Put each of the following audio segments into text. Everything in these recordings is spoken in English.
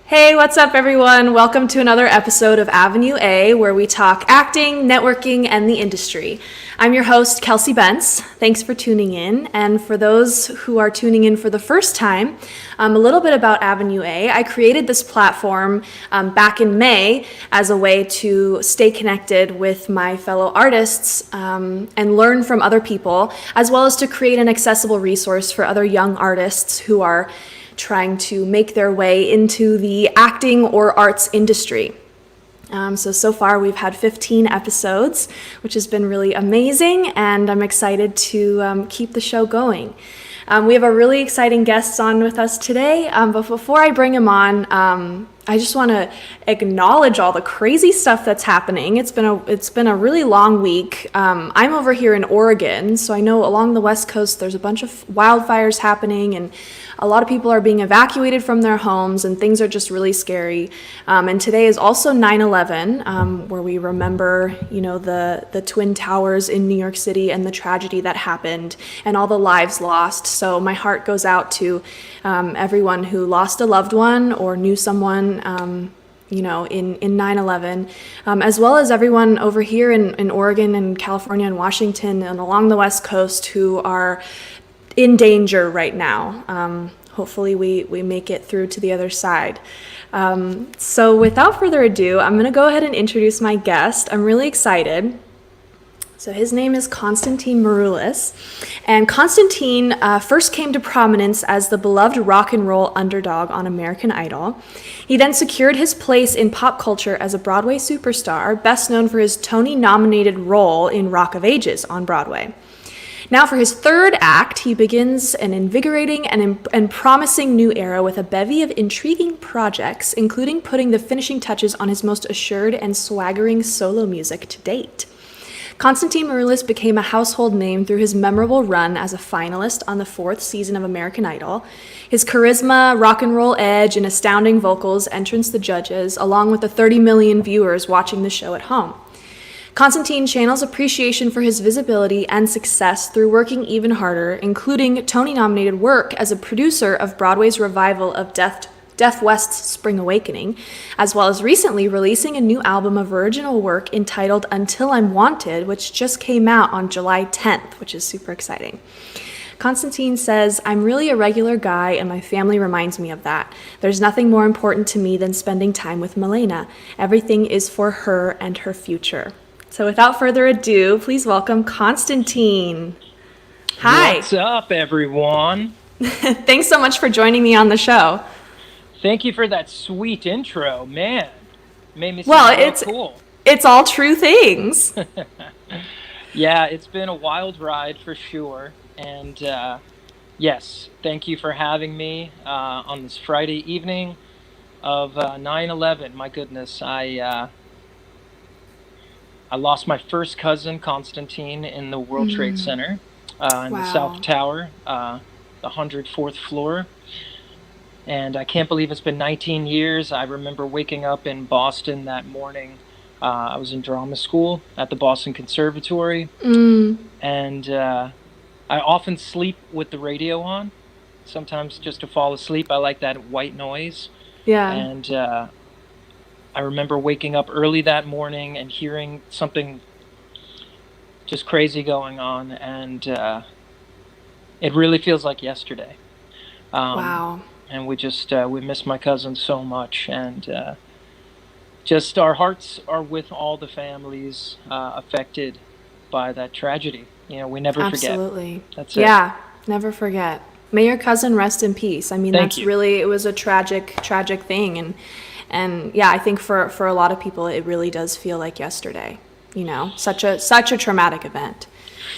Hey, what's up everyone? Welcome to another episode of Avenue A, where we talk acting, networking, and the industry. I'm your host, Kelsey Bentz. Thanks for tuning in. And for those who are tuning in for the first time, a little bit about Avenue A. I created this platform back in May as a way to stay connected with my fellow artists and learn from other people, as well as to create an accessible resource for other young artists who are trying to make their way into the acting or arts industry. So far we've had 15 episodes, which has been really amazing, and I'm excited to keep the show going. We have a really exciting guest on with us today, but before I bring him on, I just want to acknowledge all the crazy stuff that's happening. It's been a really long week. I'm over here in Oregon, so I know along the West Coast there's a bunch of wildfires happening, and a lot of people are being evacuated from their homes, and things are just really scary. And today is also 9/11, where we remember, the Twin Towers in New York City and the tragedy that happened and all the lives lost. So my heart goes out to everyone who lost a loved one or knew someone, in 9/11, as well as everyone over here in Oregon and California and Washington and along the West Coast who are in danger right now. Hopefully we make it through to the other side. So without further ado, I'm going to go ahead and introduce my guest. I'm really excited. So his name is Constantine Maroulis, and Constantine first came to prominence as the beloved rock and roll underdog on American Idol. He then secured his place in pop culture as a Broadway superstar, best known for his Tony-nominated role in Rock of Ages on Broadway. Now for his third act, he begins an invigorating and promising new era with a bevy of intriguing projects, including putting the finishing touches on his most assured and swaggering solo music to date. Constantine Maroulis became a household name through his memorable run as a finalist on the 4th season of American Idol. His charisma, rock and roll edge, and astounding vocals entranced the judges, along with the 30 million viewers watching the show at home. Constantine channels appreciation for his visibility and success through working even harder, including Tony-nominated work as a producer of Broadway's revival of Deaf West's Spring Awakening, as well as recently releasing a new album of original work entitled Until I'm Wanted, which just came out on July 10th, which is super exciting. Constantine says, "I'm really a regular guy, and my family reminds me of that. There's nothing more important to me than spending time with Milena. Everything is for her and her future." So without further ado, please welcome Constantine. Hi. What's up, everyone? Thanks so much for joining me on the show. Thank you for that sweet intro, man. Made me feel cool. It's all true things. Yeah, it's been a wild ride for sure. And yes, thank you for having me on this Friday evening of 9/11. My goodness, I lost my first cousin, Constantine, in the World Trade Center in the South Tower, the 104th floor. And I can't believe it's been 19 years. I remember waking up in Boston that morning I was in drama school at the Boston Conservatory, Mm, and I often sleep with the radio on. Sometimes just to fall asleep. I like that white noise. yeah. And I remember waking up early that morning and hearing something just crazy going on, and it really feels like yesterday. Um, Wow. and we miss my cousin so much, and just our hearts are with all the families affected by that tragedy. We never forget. Absolutely. That's it. Yeah. Never forget. May your cousin rest in peace. I mean, Thank that's you. really, it was a tragic, tragic thing. And yeah, I think for a lot of people, it really does feel like yesterday, such a traumatic event.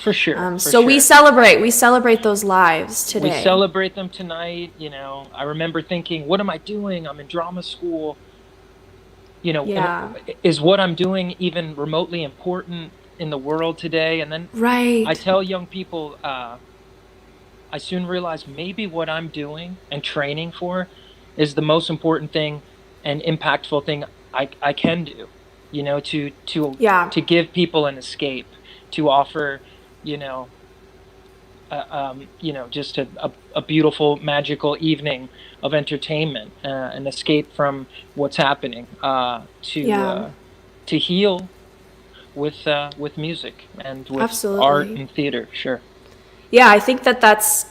For sure. For So sure. we celebrate those lives We today. celebrate them tonight. I remember thinking, what am I doing? I'm in drama school. Yeah. Is what I'm doing even remotely important in the world today? And then I Right. tell young people, I soon realized maybe what I'm doing and training for is the most important thing and impactful thing I can do, Yeah. to give people an escape, to offer, you know, just a beautiful, magical evening of entertainment, an escape from what's happening, Yeah. to heal with music and with art Absolutely. and theater. Sure. Yeah, I think that's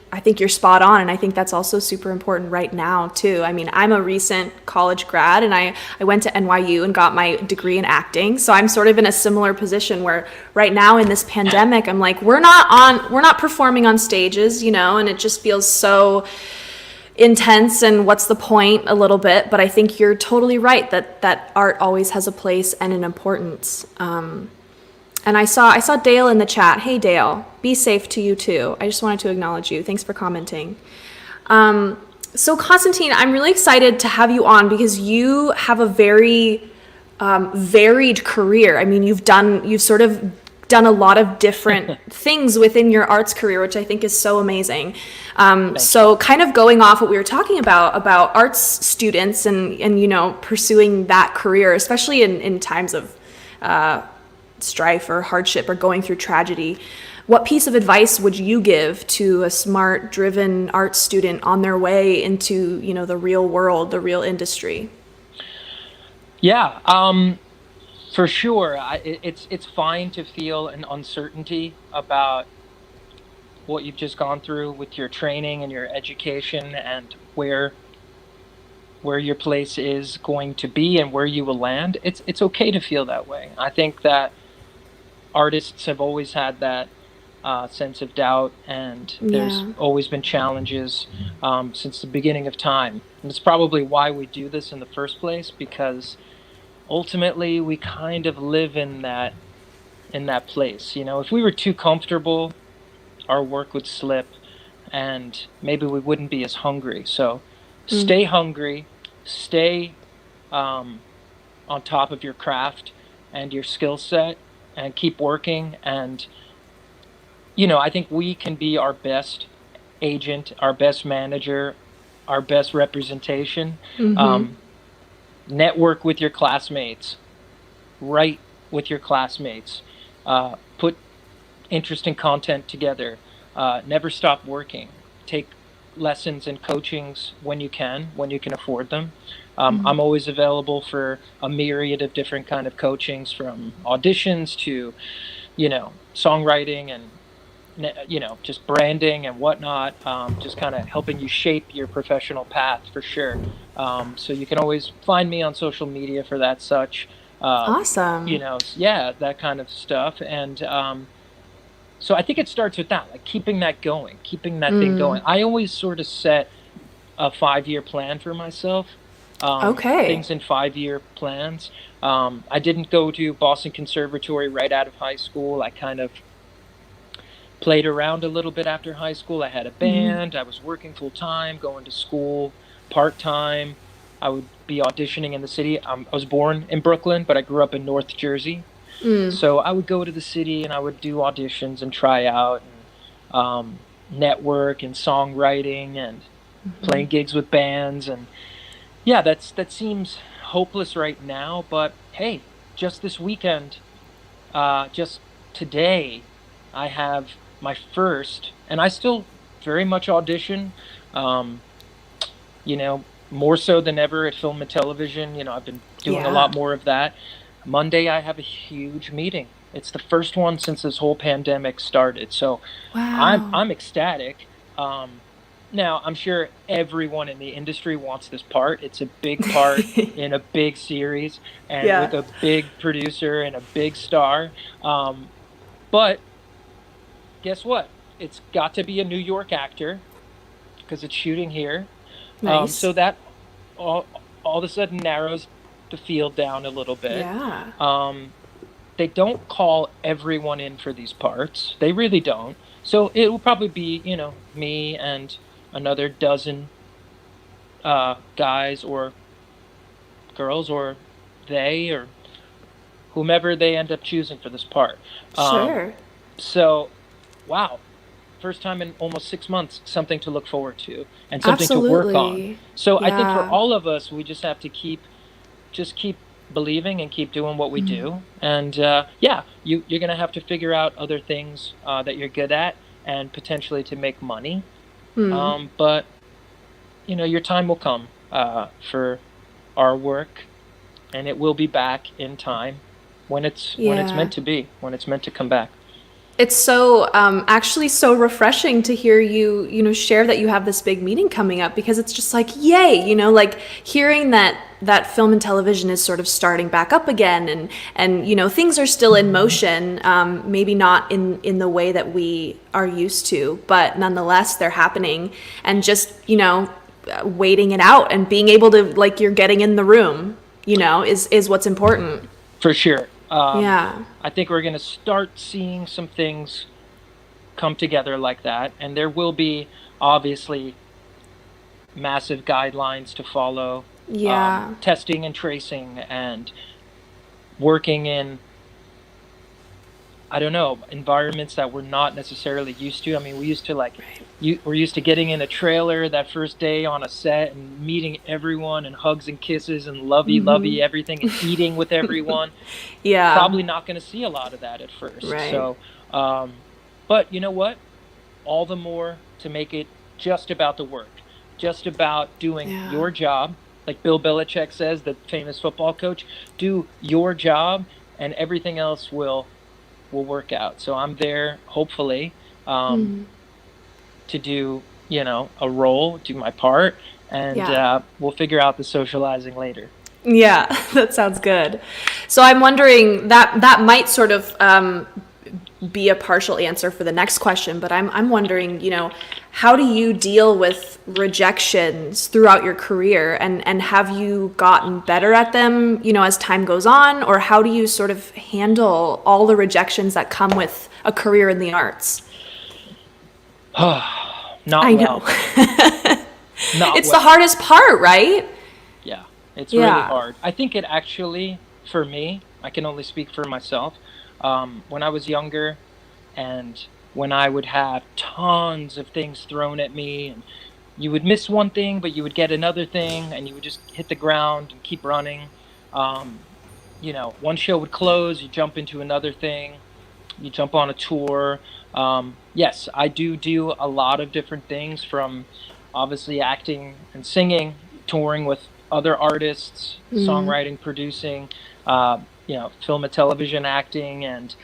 I think you're spot on, and I think that's also super important right now too. I mean, I'm a recent college grad, and I went to NYU and got my degree in acting. So I'm sort of in a similar position where right now in this pandemic, I'm like, we're not performing on stages, and it just feels so intense, and what's the point a little bit. But I think you're totally right that art always has a place and an importance. And I saw Dale in the chat. Hey Dale, be safe to you too. I just wanted to acknowledge you. Thanks for commenting. So Constantine, I'm really excited to have you on because you have a very varied career. I mean, you've sort of done a lot of different things within your arts career, which I think is so amazing. So kind of going off what we were talking about arts students and pursuing that career, especially in times of strife or hardship or going through tragedy, what piece of advice would you give to a smart, driven art student on their way into, the real world, the real industry? Yeah, for sure. It's fine to feel an uncertainty about what you've just gone through with your training and your education, and where your place is going to be and where you will land. It's okay to feel that way. I think that artists have always had that sense of doubt, and there's Yeah. always been challenges since the beginning of time. And it's probably why we do this in the first place, because ultimately we kind of live in that place. If we were too comfortable, our work would slip, and maybe we wouldn't be as hungry. So stay hungry, stay on top of your craft and your skill set, and keep working. And I think we can be our best agent, our best manager, our best representation. Um, Network with your classmates, write with your classmates, put interesting content together, never stop working, take lessons and coachings when you can afford them. I'm always available for a myriad of different kind of coachings, from auditions to songwriting and just branding and whatnot, just kind of helping you shape your professional path, for sure. So you can always find me on social media for that such, Awesome. yeah, that kind of stuff. And so I think it starts with that, like keeping that going, keeping that thing going. I always sort of set a 5-year plan for myself, Okay. things in 5-year plans. I didn't go to Boston Conservatory right out of high school. I kind of played around a little bit after high school. I had a band. I was working full time, going to school part time. I would be auditioning in the city. I was born in Brooklyn, but I grew up in North Jersey. So I would go to the city and I would do auditions and try out, and network and songwriting and playing gigs with bands. And yeah, that seems hopeless right now, but hey, just this weekend, just today, I have my first, and I still very much audition, um, you know, more so than ever at film and television. I've been doing a Yeah. lot more of that. Monday, I have a huge meeting. It's the first one since this whole pandemic started. So Wow. I'm ecstatic. Um, Now, I'm sure everyone in the industry wants this part. It's a big part in a big series and with Yeah. a big producer and a big star. But guess what? It's got to be a New York actor because it's shooting here. Nice. So that all, all of a sudden narrows the field down a little bit. Yeah. Um, they don't call everyone in for these parts. They really don't. So it will probably be, me and another dozen guys or girls or they or whomever they end up choosing for this part. Um, Sure. so, wow, first time in almost 6 months, something to look forward to and something to work on. Absolutely. So I think for Yeah. all of us, we just have to keep believing and keep doing what we do. And yeah, you're gonna have to figure out other things that you're good at and potentially to make money. But your time will come for our work, and it will be back in time when it's Yeah. meant to be, when it's meant to come back. It's so actually so refreshing to hear you share that you have this big meeting coming up, because it's just like, yay, like hearing that film and television is sort of starting back up again, and things are still in motion, maybe not in the way that we are used to, but nonetheless they're happening, and just waiting it out and being able to, like, you're getting in the room, is what's important. For sure. Yeah. I think we're going to start seeing some things come together like that, and there will be obviously massive guidelines to follow, Yeah. testing and tracing, and working in, I don't know, environments that we're not necessarily used to. I mean, we used to we're used to getting in a trailer that first day on a set and meeting everyone and hugs and kisses and lovey everything and eating with everyone. Yeah. Probably not going to see a lot of that at first. Right. So, but you know what? All the more to make it just about the work, just about doing Yeah. your job. Like Bill Belichick says, the famous football coach, do your job and everything else will work out. So I'm there, hopefully, to do, a role, do my part, and Yeah. we'll figure out the socializing later. Yeah, that sounds good. So I'm wondering, that might sort of be a partial answer for the next question, but I'm wondering, how do you deal with rejections throughout your career, and have you gotten better at them, as time goes on, or how do you sort of handle all the rejections that come with a career in the arts? Not I well. know. Not It's the well. hardest part, right? Yeah, it's really Yeah. hard. I think it actually, for me, I can only speak for myself. When I was younger and when I would have tons of things thrown at me, and you would miss one thing, but you would get another thing, and you would just hit the ground and keep running. Um, One show would close, you jump into another thing, you jump on a tour. Yes, I do a lot of different things, from obviously acting and singing, touring with other artists, songwriting, producing, film and television acting, and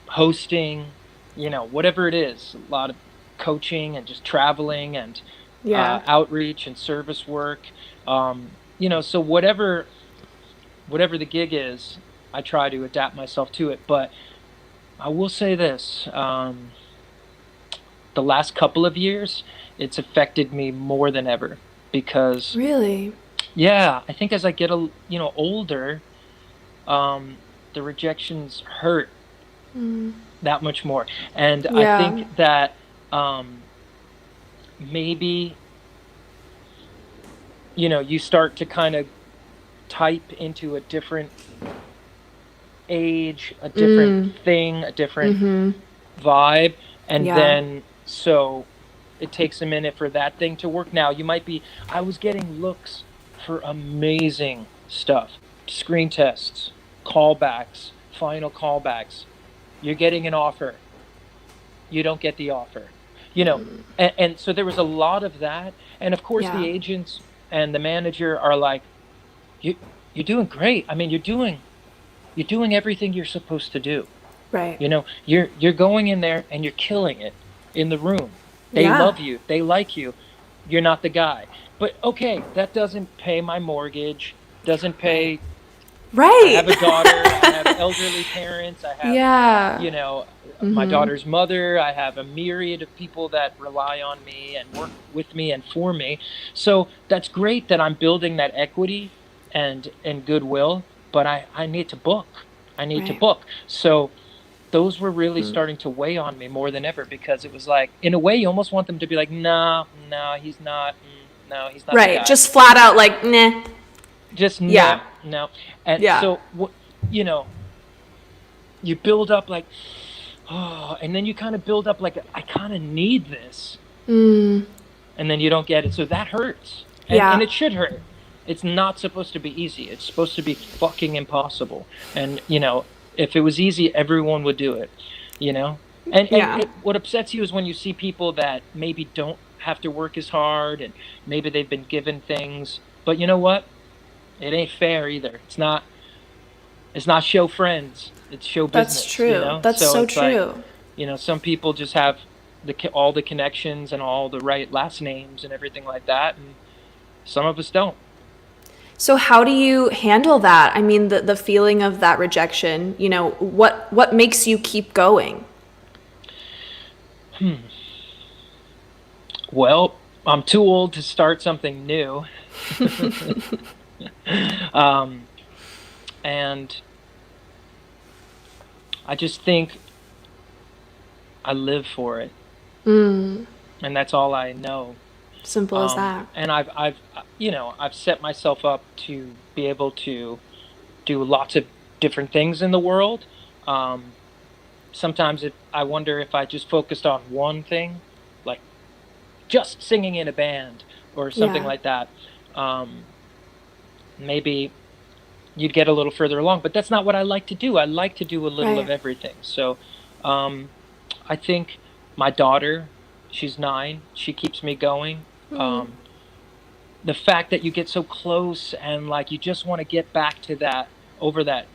hosting, whatever it is, a lot of coaching and just traveling and Yeah. outreach and service work. So whatever the gig is, I try to adapt myself to it. But I will say this, the last couple of years, it's affected me more than ever because, Really? yeah, I think as I get older, the rejections hurt that much more. And I Yeah. think that maybe, you start to kind of type into a different age, a different thing, a different vibe, and Yeah. then so it takes a minute for that thing to work. Now, I was getting looks for amazing stuff, screen tests, callbacks, final callbacks. You're getting an offer. You don't get the offer. And so there was a lot of that. And of course, the Yeah. agents and the manager are like, you're doing great. I mean, you're doing everything you're supposed to do. Right. You're going in there and you're killing it in the room. They love you. They like you. You're not the guy. But okay, that doesn't pay my mortgage, doesn't pay. Right. I have a daughter, I have elderly parents, I have, my daughter's mother, I have a myriad of people that rely on me and work with me and for me. So that's great that I'm building that equity and goodwill, but I need to book. I need to book. So those were really starting to weigh on me more than ever, because it was like, in a way, you almost want them to be like, no, he's not. No, he's not. Right. The guy. Just flat out like, nah. Just no. And so, you build up like, oh, and then you kind of build up like, I kind of need this. And then you don't get it. So that hurts. And it should hurt. It's not supposed to be easy. It's supposed to be fucking impossible. And, if it was easy, everyone would do it, And what upsets you is when you see people that maybe don't have to work as hard, and maybe they've been given things. But you know what? It ain't fair either. It's not show friends. It's show business. That's true. That's so true. Like, some people just have all the connections and all the right last names and everything like that, and some of us don't. So how do you handle that? I mean, the feeling of that rejection, what makes you keep going? Well, I'm too old to start something new. And I just think I live for it. And that's all I know. Simple as that. And I've set myself up to be able to do lots of different things in the world. Sometimes I wonder if I just focused on one thing, like just singing in a band or something like that. Maybe you'd get a little further along, but that's not what I like to do. I like to do a little of everything. So I think my daughter, she's 9, she keeps me going. The fact that you get so close and like you just want to get back to that, over that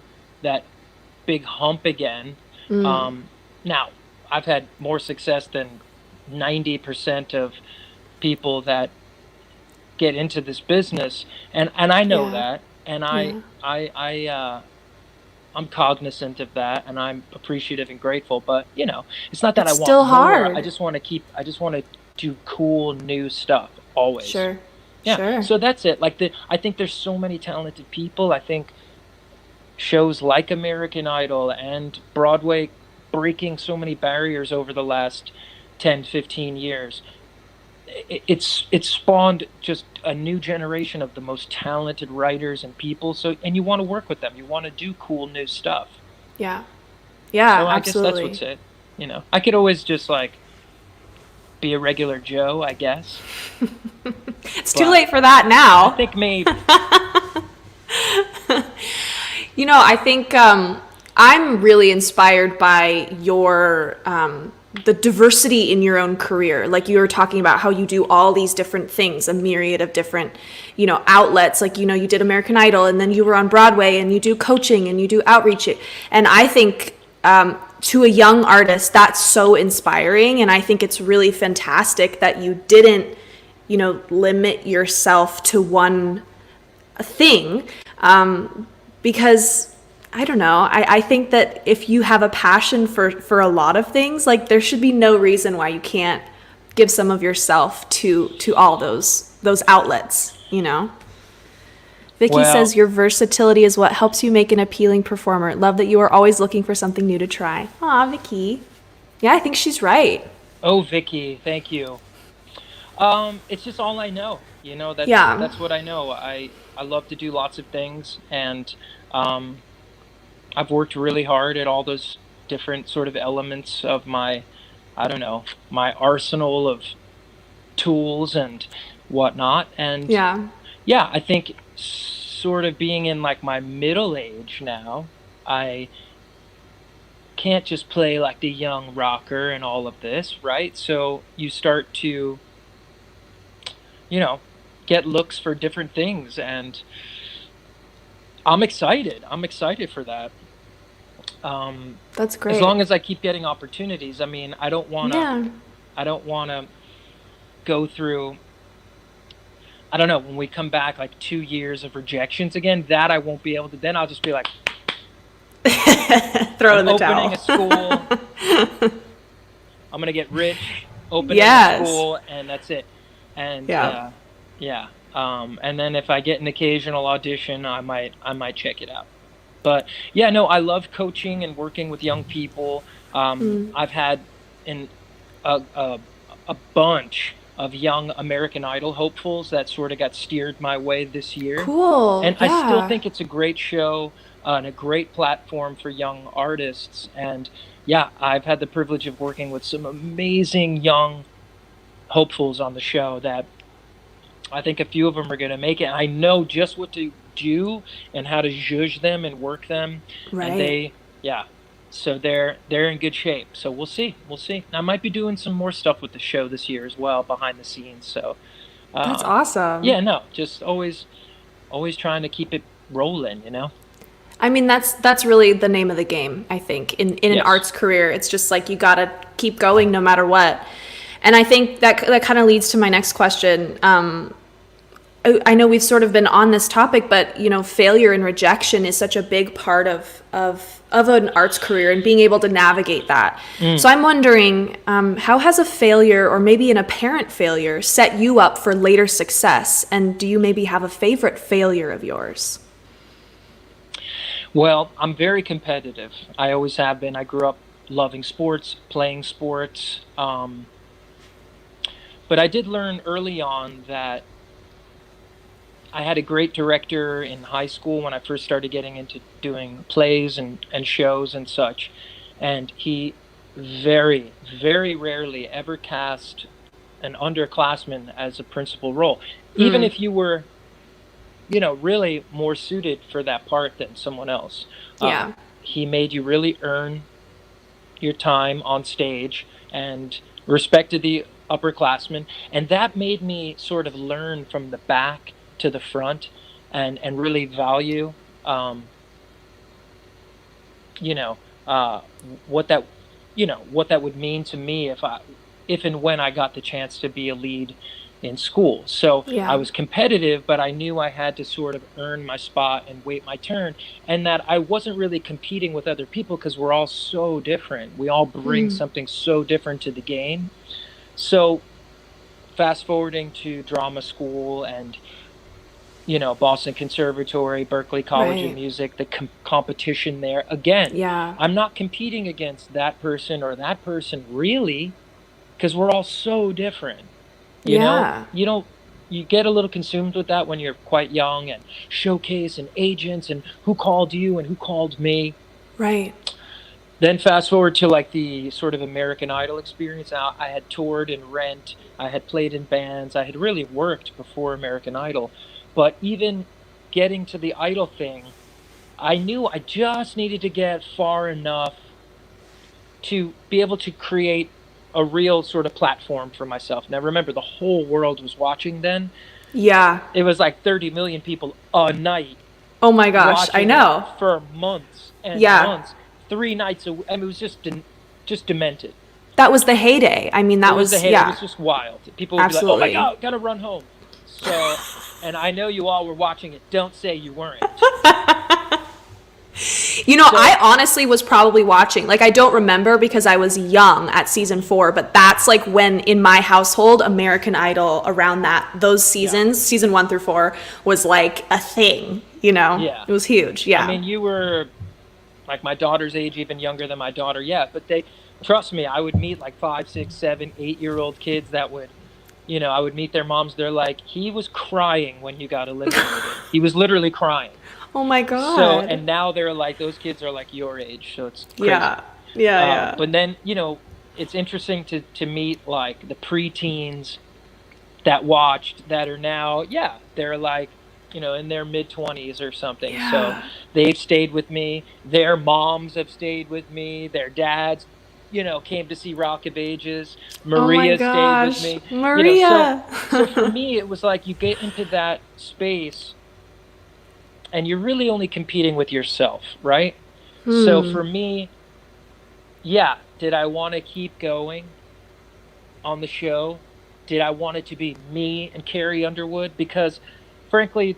big hump again. Now, I've had more success than 90% of people that get into this business, and I know that, and I'm cognizant of that, and I'm appreciative and grateful. But it's not that it's I want still more. hard. I just want to do cool new stuff always. Sure. So that's it. Like I think there's so many talented people. I think shows like American Idol and Broadway breaking so many barriers over the last 10, 15 years. It's spawned just a new generation of the most talented writers and people. So, and you want to work with them. You want to do cool new stuff. Yeah. So I Absolutely. guess that's what's it. I could always just like be a regular Joe, I guess. It's too late for that now. I think maybe. I think I'm really inspired by your the diversity in your own career. Like you were talking about how you do all these different things, a myriad of different, outlets. Like, you did American Idol, and then you were on Broadway, and you do coaching and you do outreach. And I think to a young artist, that's so inspiring. And I think it's really fantastic that you didn't, limit yourself to one thing. Because I don't know. I think that if you have a passion for a lot of things, like there should be no reason why you can't give some of yourself to all those outlets, Vicky says your versatility is what helps you make an appealing performer. Love that you are always looking for something new to try. Aw, Vicky. Yeah, I think she's right. Oh, Vicky, thank you. It's just all I know. That's what I know. I love to do lots of things, and I've worked really hard at all those different sort of elements of my arsenal of tools and whatnot. And I think sort of being in like my middle age now, I can't just play like the young rocker and all of this, right? So you start to, you know, get looks for different things, and I'm excited. I'm excited for that. That's As great. long as I keep getting opportunities. I mean, Yeah. I don't want to go through, I don't know, when we come back like 2 years of rejections again, that I won't be able to. Then I'll just be like, Throw I'm in the opening towel. a school. I'm gonna get rich, opening a Yes. school, and that's it. And Yeah. yeah. And then if I get an occasional audition, I might check it out. But yeah, no, I love coaching and working with young people. I've had an a a bunch of young American Idol hopefuls that sort of got steered my way this year, Cool. and I still Yeah. think it's a great show, and a great platform for young artists. And yeah, I've had the privilege of working with some amazing young hopefuls on the show that I think a few of them are going to make it. I know just what to do and how to zhuzh them and work them, and Right. yeah. So they're in good shape. So we'll see, we'll see. I might be doing some more stuff with the show this year as well, behind the scenes. So, That's uh, awesome. yeah, no, just always trying to keep it rolling, you know. I mean, that's really the name of the game, I think. In an Yes. arts career, it's just like you got to keep going no matter what. And I think that kind of leads to my next question. I know we've sort of been on this topic, but you know, failure and rejection is such a big part of an arts career and being able to navigate that. Mm. So I'm wondering, how has a failure or maybe an apparent failure set you up for later success? And do you maybe have a favorite failure of yours? Well, I'm very competitive. I always have been. I grew up loving sports, playing sports. But I did learn early on that I had a great director in high school when I first started getting into doing plays and shows and such. And he very, very rarely ever cast an underclassman as a principal role. Even Mm, if you were, really more suited for that part than someone else. Uh, yeah. he made you really earn your time on stage and respected the upperclassmen. And that made me sort of learn from the back to the front, and really value, um, you know, uh, what that, what that would mean to me if and when I got the chance to be a lead in school. So I Yeah. was competitive, but I knew I had to sort of earn my spot and wait my turn, and that I wasn't really competing with other people because we're all so different. We all bring Mm, something so different to the game. So fast forwarding to drama school and Boston Conservatory, Berklee College of right. Music, the competition there. Again, Yeah. I'm not competing against that person or that person really, because we're all so different. You know, Yeah. you get a little consumed with that when you're quite young, and showcase and agents and who called you and who called me. Right. Then fast forward to like the sort of American Idol experience. I had toured in Rent, I had played in bands, I had really worked before American Idol. But even getting to the Idol thing, I knew I just needed to get far enough to be able to create a real sort of platform for myself. Now remember, the whole world was watching then. Yeah. It was like 30 million people a night Oh my gosh, I watching it know. for months and Yeah. months, 3 nights a week. I mean, it was just demented. That was the heyday. I mean, It that was the was, hit. It was yeah, just wild. People would be like, "Oh my absolutely. God, gotta run home." So, and I know you all were watching it. Don't say you weren't. You know, I So, honestly was probably watching. Like, I don't remember because I was young at season 4, but that's like when in my household, American Idol around those yeah, seasons, season 1 through 4, was like a thing, you know? yeah. It was huge. I Yeah. mean, you were like my daughter's age, even younger than my daughter. Yeah, but trust me, I would meet like 5, 6, 7, 8-year-old kids that would, I would meet their moms. They're like, he was crying when you got eliminated. He was literally crying. Oh my So, God. and now they're like, those kids are like your age. So it's crazy. Yeah. Yeah, yeah. But then, it's interesting to meet like the preteens that watched that are now, yeah, they're like in their mid-20s or something. So Yeah. they've stayed with me. Their moms have stayed with me. Their dads, came to see Rock of Ages. Oh my Maria stayed with gosh, me. So Maria. for me, it was like you get into that space and you're really only competing with yourself, right? So Hmm. for me, yeah, did I want to keep going on the show? Did I want it to be me and Carrie Underwood? Because frankly,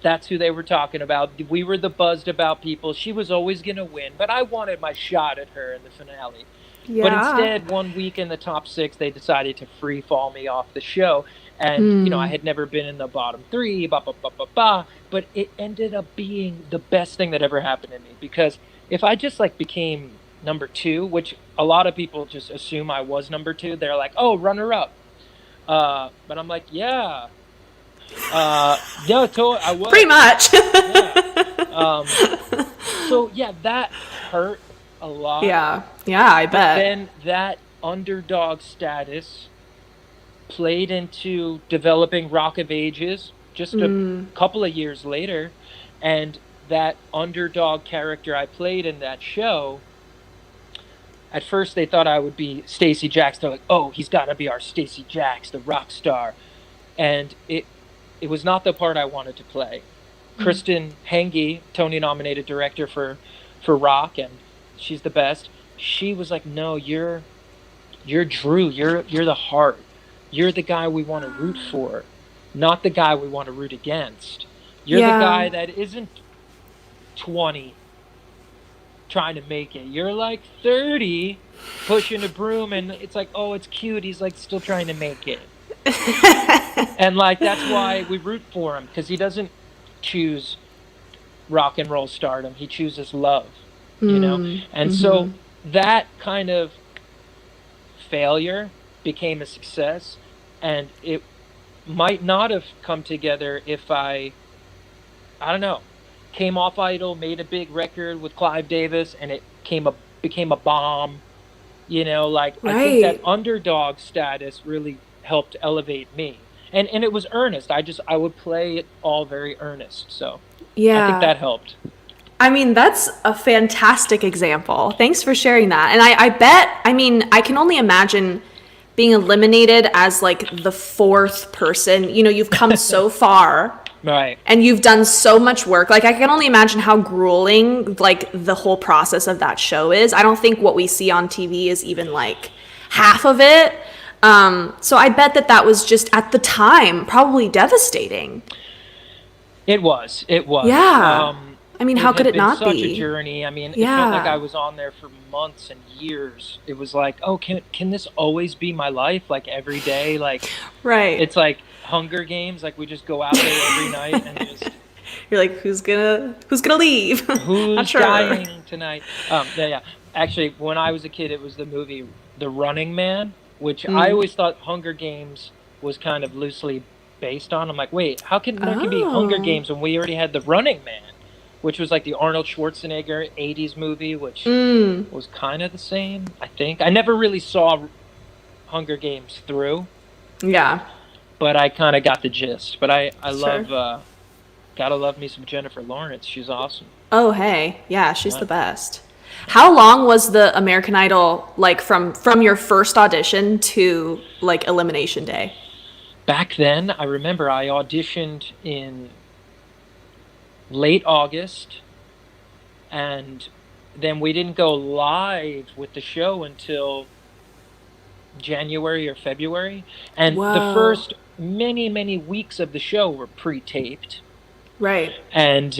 that's who they were talking about. We were the buzzed about people. She was always going to win, but I wanted my shot at her in the finale. But Yeah. instead, one week in the top 6, they decided to free fall me off the show. And, I Hmm. had never been in the bottom 3, ba, ba, ba, ba, ba. But it ended up being the best thing that ever happened to me. Because if I just like became number 2, which a lot of people just assume I was number 2, they're like, oh, runner up. But I'm like, yeah, yeah, I Pretty was. much. Yeah. Um, so yeah, that hurt a lot. Yeah. Yeah, I But bet. then that underdog status played into developing Rock of Ages just a Mm. couple of years later. And that underdog character I played in that show, at first they thought I would be Stacey Jacks. They're like, oh, he's got to be our Stacey Jacks, the rock star. And it was not the part I wanted to play. Kristen Henge, Tony nominated director for Rock, and she's the best. She was like, "No, you're Drew. You're the heart. You're the guy we want to root for, not the guy we want to root against. You're the Yeah. guy that isn't 20 trying to make it. You're like 30 pushing a broom, and it's like, oh, it's cute. He's like still trying to make it." And like that's why we root for him, because he doesn't choose rock and roll stardom. He chooses love. Mm. And Mm-hmm. so that kind of failure became a success, and it might not have come together if I don't know, came off Idol, made a big record with Clive Davis, and it became a bomb. Like I think that Right. underdog status really helped elevate me. And it was earnest. I would play it all very earnest. So I think Yeah. that helped. I mean, that's a fantastic example. Thanks for sharing that. And I bet, I mean, I can only imagine being eliminated as like the fourth person. You've come so far Right. and you've done so much work. Like, I can only imagine how grueling, like, the whole process of that show is. I don't think what we see on TV is even like half of it. So I bet that was just at the time probably devastating. It was. It was. Yeah. I mean, It how could had it been not such a be? journey. I mean, it felt like I Yeah. was on there for months and years. It was like, oh, can this always be my life? Like every day, like Right. it's like Hunger Games. Like we just go out there every night and just You're like, who's gonna leave? Not who's sure. dying tonight. Yeah, yeah. Actually, when I was a kid, it was the movie The Running Man, which I Mm. always thought Hunger Games was kind of loosely based on. I'm like, wait, how can there can be Hunger Oh. Games when we already had The Running Man, which was like the Arnold Schwarzenegger '80s movie, which Mm. was kind of the same. I think I never really saw Hunger Games through, Yeah. but I kind of got the gist. But I Sure. love gotta love me some Jennifer Lawrence. She's awesome. Oh, hey. Yeah, she's the Yeah. best. How long was the American Idol like from your first audition to like elimination day? Back then, I remember I auditioned in late August, and then we didn't go live with the show until January or February. And the Whoa. first many, many weeks of the show were pre-taped. Right. And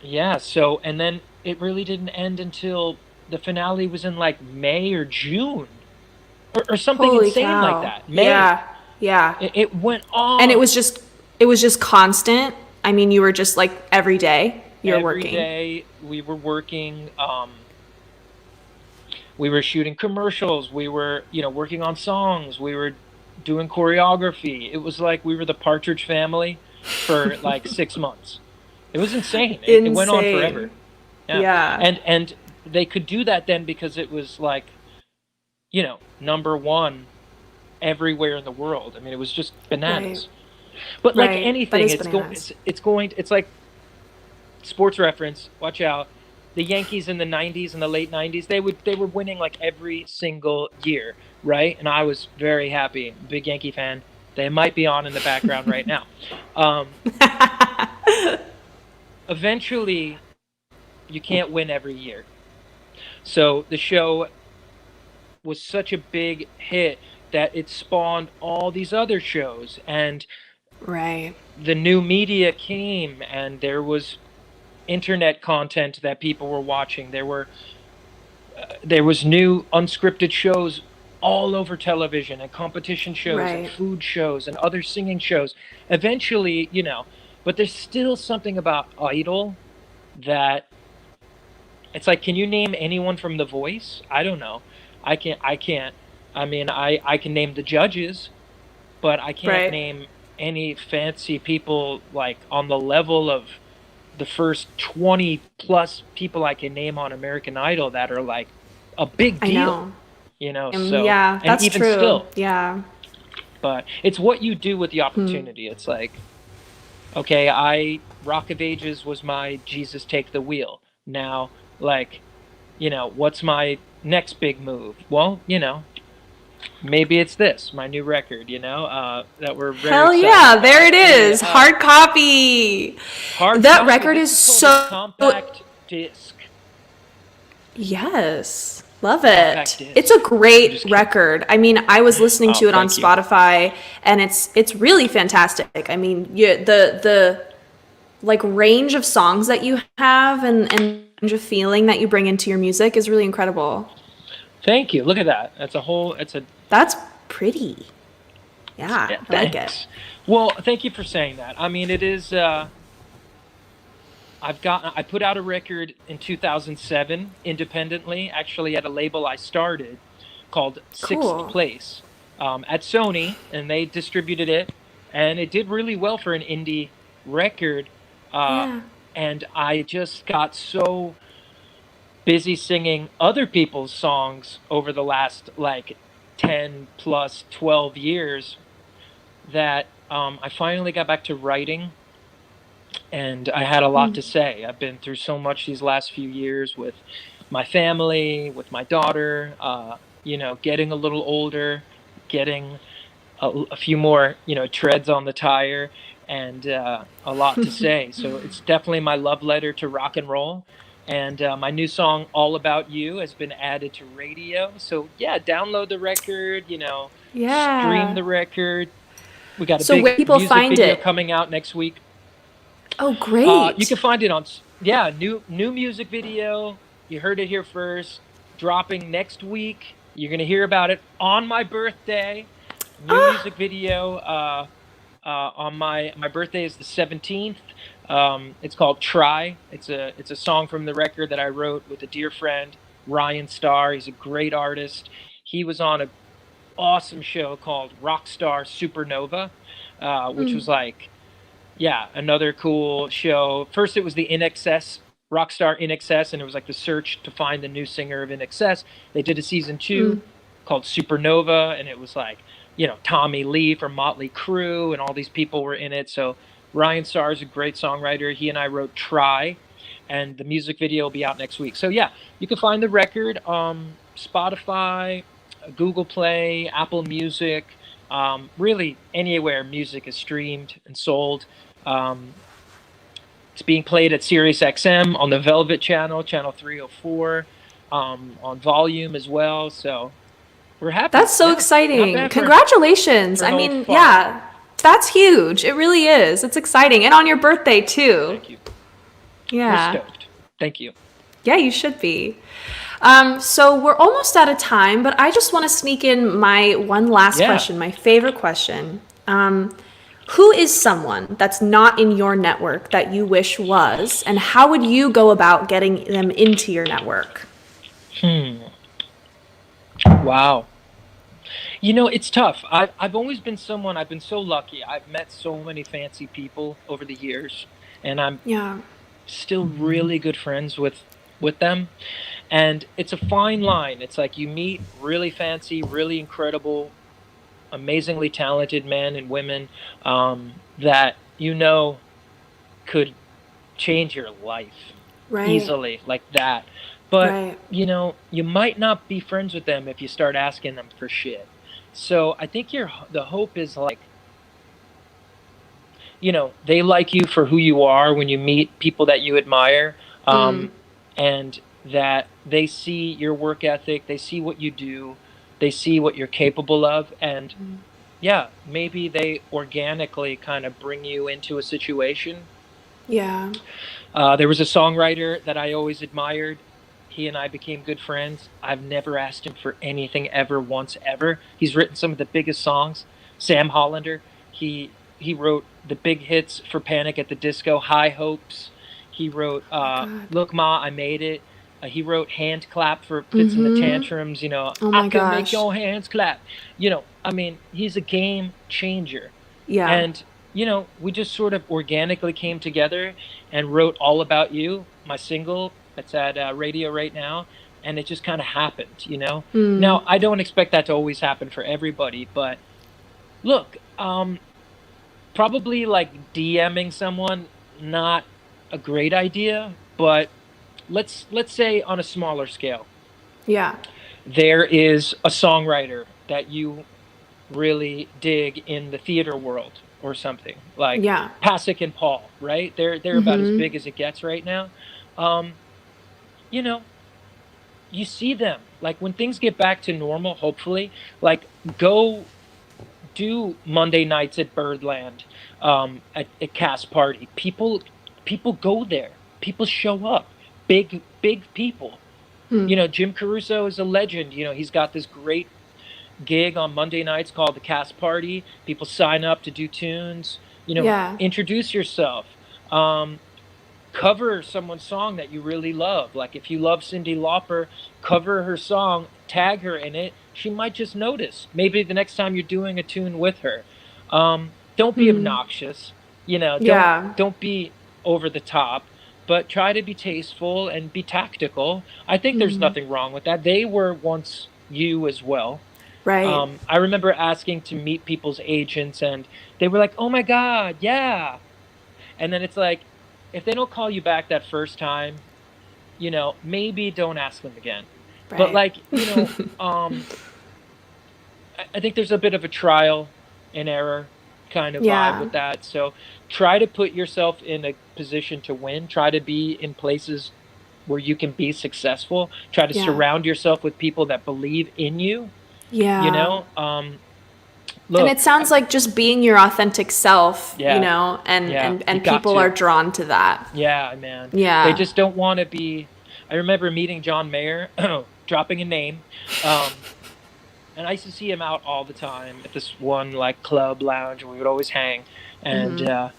yeah, so, and then it really didn't end until the finale was in like May or June, or something Holy insane like cow. that. May. Yeah. Yeah. It went And it on. was just it was just constant. I mean, you were just like every day you're Every working. day we were working. We were shooting commercials. We were, working on songs. We were doing choreography. It was like we were the Partridge Family for like 6 months. It was insane. It went on Insane. forever. Yeah, Yeah. and they could do that then because it was like, number one everywhere in the world. I mean, it was just Right. bananas. But like Right. That anything, is bananas. it's like sports reference. Watch out. The Yankees in the 90s and the late 90s, they were winning like every single year, right? And I was very happy. Big Yankee fan. They might be on in the background right now. Um, Eventually, you can't win every year. So the show was such a big hit that it spawned all these other shows, and Right. the new media came, and there was internet content that people were watching. There was new unscripted shows all over television, and competition shows and Right. food shows and other singing shows. Eventually, but there's still something about Idol that it's like, can you name anyone from The Voice? I don't know. I can't. I mean, I can name the judges, but I can't Right. name any fancy people like on the level of the first 20 plus people I can name on American Idol that are like a big I deal, know. so, Yeah, and that's even true. still, Yeah. but it's what you do with the Hmm. opportunity. It's like, okay, Rock of Ages was my Jesus Take the Wheel. Now, like, what's my next big move? Well, maybe it's this, my new record, that we're very Hell excited yeah, there about. it is. Hard copy. Hard That copy. record This is is called a so. compact disc. Yes. Love Compact it. It's disc. a I'm great just kidding. record. I mean, I was listening Oh, to it on thank you. Spotify and it's really fantastic. I mean, the like range of songs that you have and range of feeling that you bring into your music is really incredible. Thank you. Look at that. It's a, That's pretty. Yeah, yeah, I like it. thanks. Well, thank you for saying that. I mean, it is, I put out a record in 2007 independently, actually at a label I started called Sixth Cool. Place, at Sony, and they distributed it, and it did really well for an indie record. Uh, Yeah. and I just got so busy singing other people's songs over the last like 10 plus 12 years that I finally got back to writing, and I had a lot to say. I've been through so much these last few years with my family, with my daughter, getting a little older, getting a few more, treads on the tire, and a lot to say. So it's definitely my love letter to rock and roll. And my new song, All About You, has been added to radio. So yeah, download the record, stream Yeah. the record. We got a So where big people music find video it? coming out next week. Oh, You great. can find it on, yeah, new music video. You heard it here first. Dropping next week. You're gonna hear about it on my birthday. New Ah, music video. On my birthday is the 17th. It's called Try. It's a song from the record that I wrote with a dear friend, Ryan Starr. He's a great artist. He was on a awesome show called Rockstar Supernova, which was like, yeah, another cool show. First, it was the In Excess, Rockstar In Excess, and it was like the search to find the new singer of In Excess. They did a season two called Supernova, and it was like, Tommy Lee from Motley Crue, and all these people were in it. So Ryan Starr is a great songwriter. He and I wrote Try, and the music video will be out next week. So yeah, you can find the record Spotify, Google Play, Apple Music, really anywhere music is streamed and sold. Um, it's being played at Sirius XM on the Velvet channel, channel 304, on volume as well. So we're happy. that's so Yeah, not exciting. bad Congratulations. for I an old mean, fart. yeah, that's huge. It really is. It's exciting. And on your birthday, too. Thank you. We're Yeah. stoked. Thank you. Yeah, you should be. So we're almost out of time, but I just want to sneak in my one last Yeah. question, my favorite question. Who is someone that's not in your network that you wish was, and how would you go about getting them into your network? Hmm. Wow. It's tough. I've always been someone, I've been so lucky. I've met so many fancy people over the years, and I'm Yeah. still really good friends with them. And it's a fine line. It's like you meet really fancy, really incredible, amazingly talented men and women, that could change your life Right. easily like that. But, Right. you might not be friends with them if you start asking them for shit. So I think the hope is like, they like you for who you are when you meet people that you admire, Mm. and that they see your work ethic, they see what you do, they see what you're capable of, and yeah, maybe they organically kind of bring you into a situation. Yeah. There was a songwriter that I always admired. He and I became good friends. I've never asked him for anything ever, once, ever. He's written some of the biggest songs. Sam Hollander. He wrote the big hits for Panic at the Disco, High Hopes. He wrote God. Look Ma, I Made It. He wrote Hand Clap for Fits and the Tantrums. Oh I my can make gosh. your hands clap. I mean, he's a game changer. Yeah. And we just sort of organically came together and wrote All About You, my single that's at radio right now, and it just kind of happened. Now, I don't expect that to always happen for everybody, but look, probably like DMing someone, not a great idea, but let's say on a smaller scale, Yeah. there is a songwriter that you really dig in the theater world or something like Yeah. Pasek and Paul, right? They're about as big as it gets right now. Um, you know, you see them like when things get back to normal, hopefully, like go do Monday nights at Birdland, at Cast Party. People go there. People show up. Big people. Jim Caruso is a legend. He's got this great gig on Monday nights called the Cast Party. People sign up to do tunes. Yeah. Introduce yourself. Cover someone's song that you really love. Like if you love Cyndi Lauper, cover her song, tag her in it. She might just notice. Maybe the next time you're doing a tune with her. Don't be obnoxious. Yeah. Don't be over the top, but try to be tasteful and be tactical. I think there's nothing wrong with that. They were once you as well. Right. I remember asking to meet people's agents, and they were like, "Oh my God, yeah." And then it's like, if they don't call you back that first time, maybe don't ask them again. Right. But like, I think there's a bit of a trial and error kind of vibe with that. So try to put yourself in a position to win. Try to be in places where you can be successful. Try to surround yourself with people that believe in you. Yeah. Look, and it sounds like just being your authentic self, and people are drawn to that. Yeah, man. Yeah. They just don't want to be. I remember meeting John Mayer, dropping a name, and I used to see him out all the time at this one like club lounge, and we would always hang. And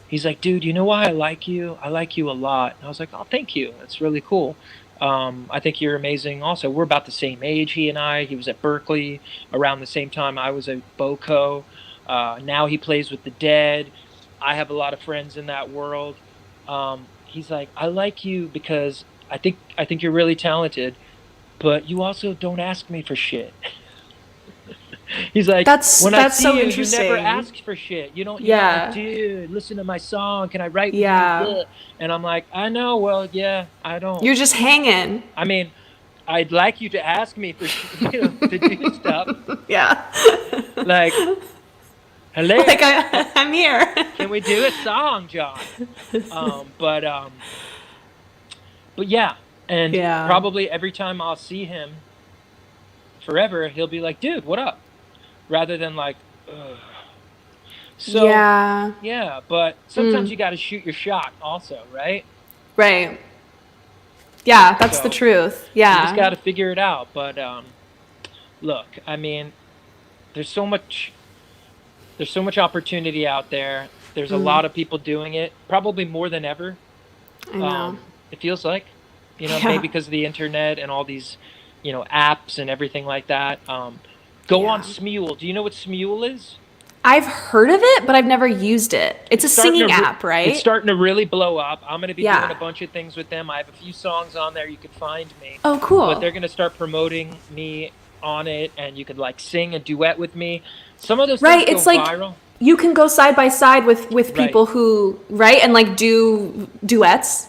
he's like, "Dude, you know why I like you? I like you a lot." And I was like, "Oh, thank you. That's really cool. I think you're amazing also." We're about the same age, he and I. He was at Berkeley around the same time I was at BoCo. Now he plays with the Dead. I have a lot of friends in that world. He's like, "I like you because I think you're really talented, but you also don't ask me for shit." He's like, "When I see so you, interesting. you never ask for shit. You don't, like, dude, listen to my song. Can I write with you?" And I'm like, "I know. Well, yeah, I don't." You're just hanging. I mean, I'd like you to ask me for to do stuff. Yeah. Like, hello. Like I'm here. Can we do a song, John? But yeah, and probably every time I'll see him forever, he'll be like, "Dude, what up?" Rather than like, ugh. So yeah, but sometimes you got to shoot your shot also, right? Right. Yeah, that's the truth. Yeah. You just got to figure it out. But look, I mean, there's so much opportunity out there. There's a lot of people doing it, probably more than ever. I know. It feels like, maybe because of the internet and all these, apps and everything like that. Go on Smule. Do you know what Smule is? I've heard of it, but I've never used it. It's a singing app, right? It's starting to really blow up. I'm going to be doing a bunch of things with them. I have a few songs on there. You can find me. Oh, cool. But they're going to start promoting me on it, and you could like sing a duet with me. Some of those things go viral. you can go side by side with Right. people who, right, and like do duets.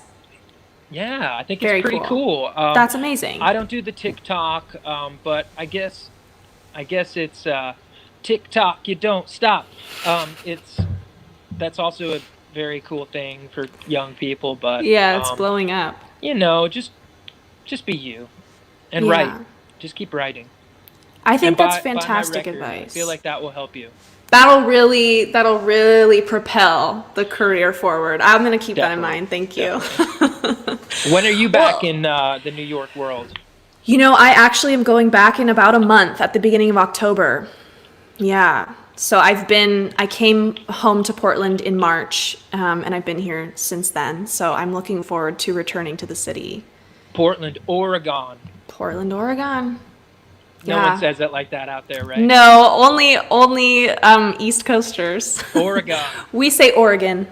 Yeah, I think it's Very pretty cool. cool. That's amazing. I don't do the TikTok, but I guess it's TikTok. You don't stop. It's That's also a very cool thing for young people. But Yeah, it's blowing up. just be you and write. Yeah. Just keep writing I and think that's buy my fantastic record. I feel advice. like that will help you. That'll really propel the career forward. I'm gonna keep that in Definitely, mind. Thank you. definitely. When are you back Well, in the New York world? I actually am going back in about a month at the beginning of October. Yeah. So I came home to Portland in March, and I've been here since then. So I'm looking forward to returning to the city. Portland, Oregon. Portland, Oregon. No one Yeah. says it like that out there, right? No, only East Coasters. Oregon. We say Oregon.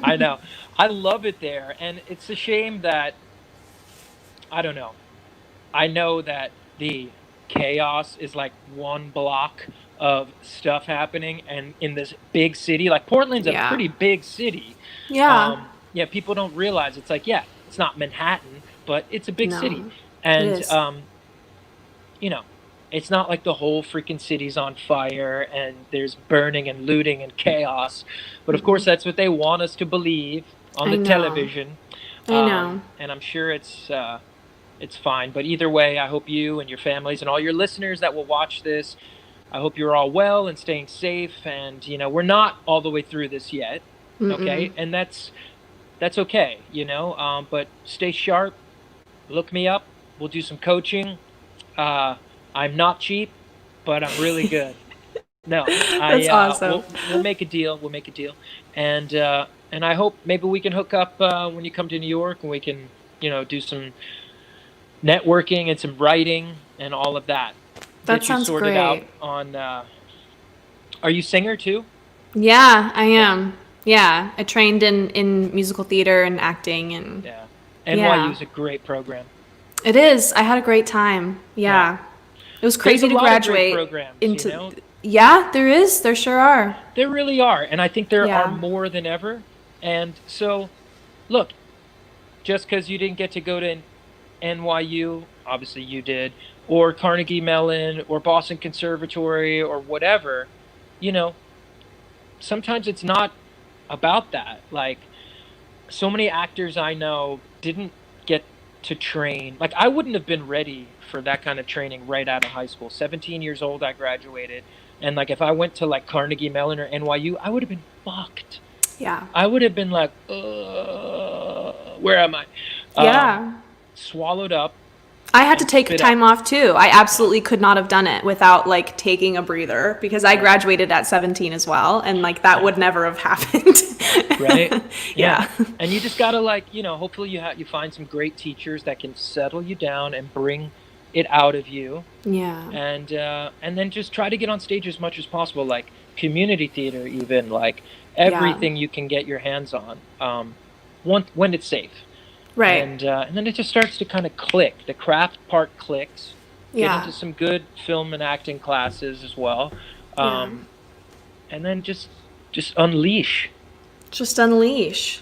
I know. I love it there, and it's a shame that I don't know. I know that the chaos is like one block of stuff happening, and in this big city, like Portland's a Yeah. pretty big city. Yeah. Yeah, people don't realize it's like, yeah, it's not Manhattan, but it's a big city, No, it and is. you know, it's not like the whole freaking city's on fire and there's burning and looting and chaos. But of course, that's what they want us to believe on I the know. television. I know. And I'm sure it's fine. But either way, I hope you and your families and all your listeners that will watch this, I hope you're all well and staying safe. And we're not all the way through this yet, okay? Mm-mm. And that's okay, But stay sharp. Look me up. We'll do some coaching. Uh, I'm not cheap, but I'm really good. No, That's awesome. we'll make a deal. We'll make a deal, and I hope maybe we can hook up when you come to New York, and we can do some networking and some writing and all of that. That Get you sounds sorted out great. on. Are you singer too? Yeah, I Yeah, am. Yeah, I trained in musical theater and acting, and yeah. NYU yeah, is a great program. it is. I had a great time. Yeah, Yeah. It was there's a crazy to lot of great graduate programs. into. Yeah, there is. There sure are. There really are, and I think there are Yeah. more than ever. And so, look, just because you didn't get to go to NYU, obviously you did, or Carnegie Mellon, or Boston Conservatory, or whatever, you know, sometimes it's not about that. Like, so many actors I know didn't get to train. Like, I wouldn't have been ready for that kind of training right out of high school. 17 years old, I graduated. And, like, if I went to, like, Carnegie Mellon or NYU, I would have been fucked. Yeah. I would have been like, where am I? Um, Yeah. Swallowed up I had to and take spit out. time off too. I Yeah. absolutely could not have done it without like taking a breather because I Right. graduated at 17 as well, and like that Yeah. would never have happened. Right? Yeah. Yeah. And you just gotta, like, hopefully you find some great teachers that can settle you down and bring it out of you, Yeah. and then just try to get on stage as much as possible, like community theater, even like Yeah. everything you can get your hands on, when it's safe. Right. And then it just starts to kind of click. The craft part clicks. Get Yeah. into some good film and acting classes as well, Yeah. and then just unleash Just unleash.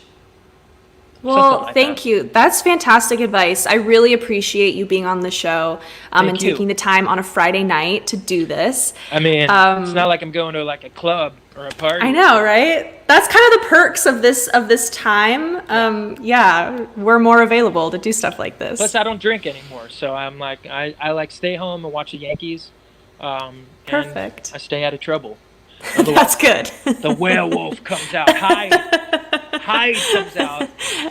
something Well, like that. thank you. That's fantastic advice. I really appreciate you being on the show, and Thank you. taking the time on a Friday night to do this. I mean, it's Um, not like I'm going to like a club or a party. I know, right? That's kind of the perks of this time. Yeah. Yeah, we're more available to do stuff like Plus, this. I don't drink anymore, so I'm like, I like stay home and watch the Yankees, and Perfect. I stay out of trouble. That's Otherwise, good. the werewolf comes out. Hyde comes out.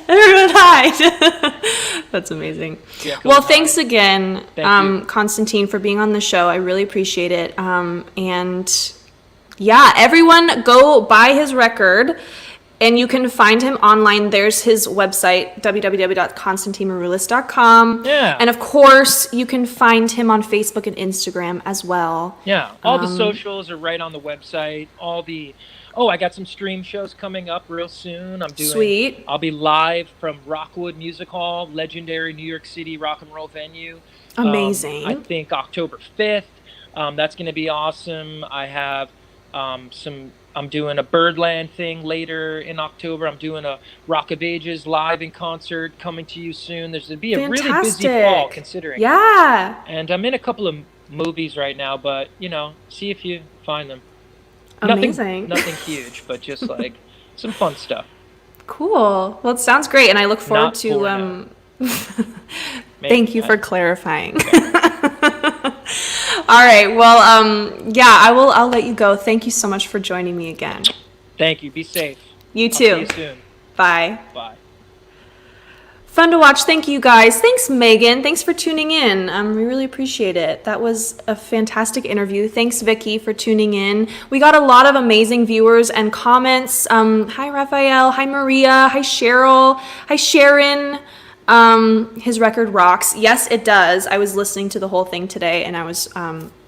Everyone hide. That's amazing. Yeah, go Well, and thanks hide. again, Thank you. Constantine, for being on the show. I really appreciate it. And yeah, everyone go buy his record, and you can find him online. There's his website, www.constantinemaroulis.com. Yeah. And of course, you can find him on Facebook and Instagram as well. Yeah, all the socials are right on the website. I got some stream shows coming up real soon. Sweet. I'll be live from Rockwood Music Hall, legendary New York City rock and roll venue. I Amazing. think October 5th. That's going to be awesome. I have I'm doing a Birdland thing later in October. I'm doing a Rock of Ages live in concert coming to you soon. There's going to be a really busy fall Fantastic. considering. Yeah. And I'm in a couple of movies right now, but see if you find them. Amazing. Nothing huge, but just like some fun stuff. Cool. Well, it sounds great, and I look forward Not to. porno. Thank you for clarifying. All right. Well, yeah, I'll let you go. Thank you so much for joining me again. Thank you. Be safe. You I'll too. see you soon. Bye. Bye. Fun to watch. Thank you guys. Thanks, Megan. Thanks for tuning in. We really appreciate it. That was a fantastic interview. Thanks, Vicky, for tuning in. We got a lot of amazing viewers and comments. Hi, Raphael. Hi, Maria. Hi, Cheryl. Hi, Sharon. His record rocks. Yes, it does. I was listening to the whole thing today, and I was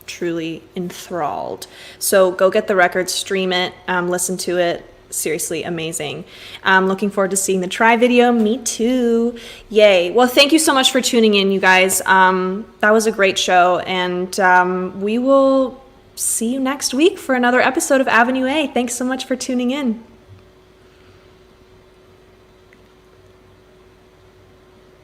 truly enthralled. So go get the record, stream it, listen to it. Seriously amazing. I'm looking forward to seeing the Try video. Me too. Yay. Well, thank you so much for tuning in, you guys. That was a great show, and we will see you next week for another episode of Avenue A. Thanks so much for tuning in.